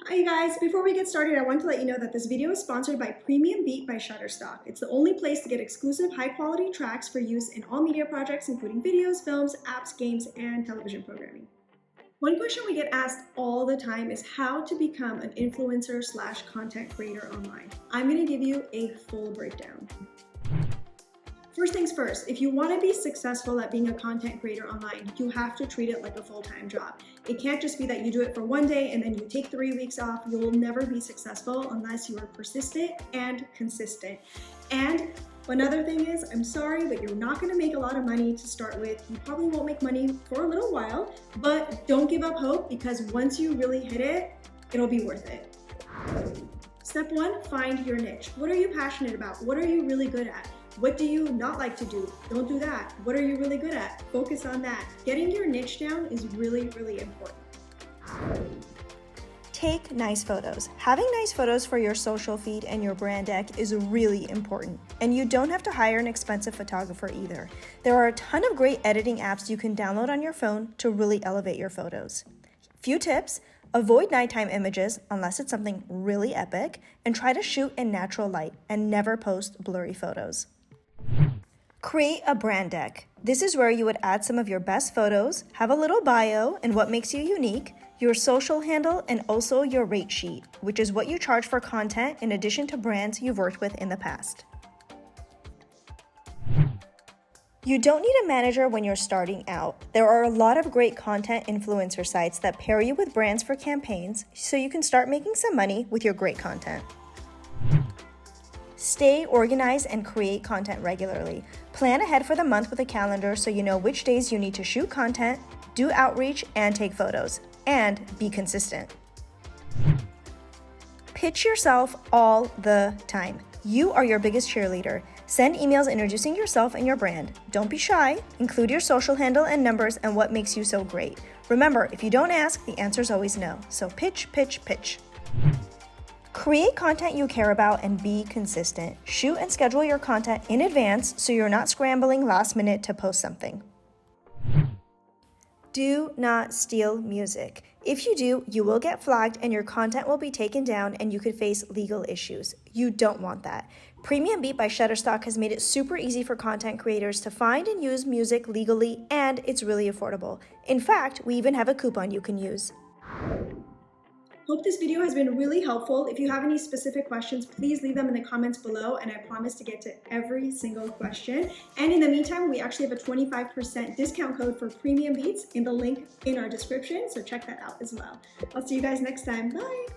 Hi guys, before we get started, I want to let you know that this video is sponsored by Premium Beat by Shutterstock. It's the only place to get exclusive high-quality tracks for use in all media projects, including videos, films, apps, games, and television programming. One question we get asked all the time is how to become an influencer slash content creator online. I'm going to give you a full breakdown. First things first, if you want to be successful at being a content creator online, you have to treat it like a full-time job. It can't just be that you do it for one day and then you take 3 weeks off. You will never be successful unless you are persistent and consistent. And another thing is, I'm sorry, but you're not going to make a lot of money to start with. You probably won't make money for a little while, but don't give up hope because once you really hit it, it'll be worth it. Step 1, find your niche. What are you passionate about? What are you really good at? What do you not like to do? Don't do that. What are you really good at? Focus on that. Getting your niche down is really, really important. Take nice photos. Having nice photos for your social feed and your brand deck is really important. And you don't have to hire an expensive photographer either. There are a ton of great editing apps you can download on your phone to really elevate your photos. Few tips: avoid nighttime images unless it's something really epic, and try to shoot in natural light and never post blurry photos. Create a brand deck. This is where you would add some of your best photos, have a little bio and what makes you unique, your social handle, and also your rate sheet, which is what you charge for content in addition to brands you've worked with in the past. You don't need a manager when you're starting out. There are a lot of great content influencer sites that pair you with brands for campaigns, so you can start making some money with your great content. Stay organized and create content regularly. Plan ahead for the month with a calendar so you know which days you need to shoot content, do outreach, and take photos. And be consistent. Pitch yourself all the time. You are your biggest cheerleader. Send emails introducing yourself and your brand. Don't be shy. Include your social handle and numbers and what makes you so great. Remember, if you don't ask, the answer is always no. So pitch, pitch, pitch. Create content you care about and be consistent. Shoot and schedule your content in advance so you're not scrambling last minute to post something. Do not steal music. If you do, you will get flagged and your content will be taken down and you could face legal issues. You don't want that. Premium Beat by Shutterstock has made it super easy for content creators to find and use music legally, and it's really affordable. In fact, we even have a coupon you can use. Hope this video has been really helpful. If you have any specific questions, please leave them in the comments below and I promise to get to every single question. And in the meantime, we actually have a 25% discount code for Premium Beats in the link in our description, so check that out as well. I'll see you guys next time. Bye!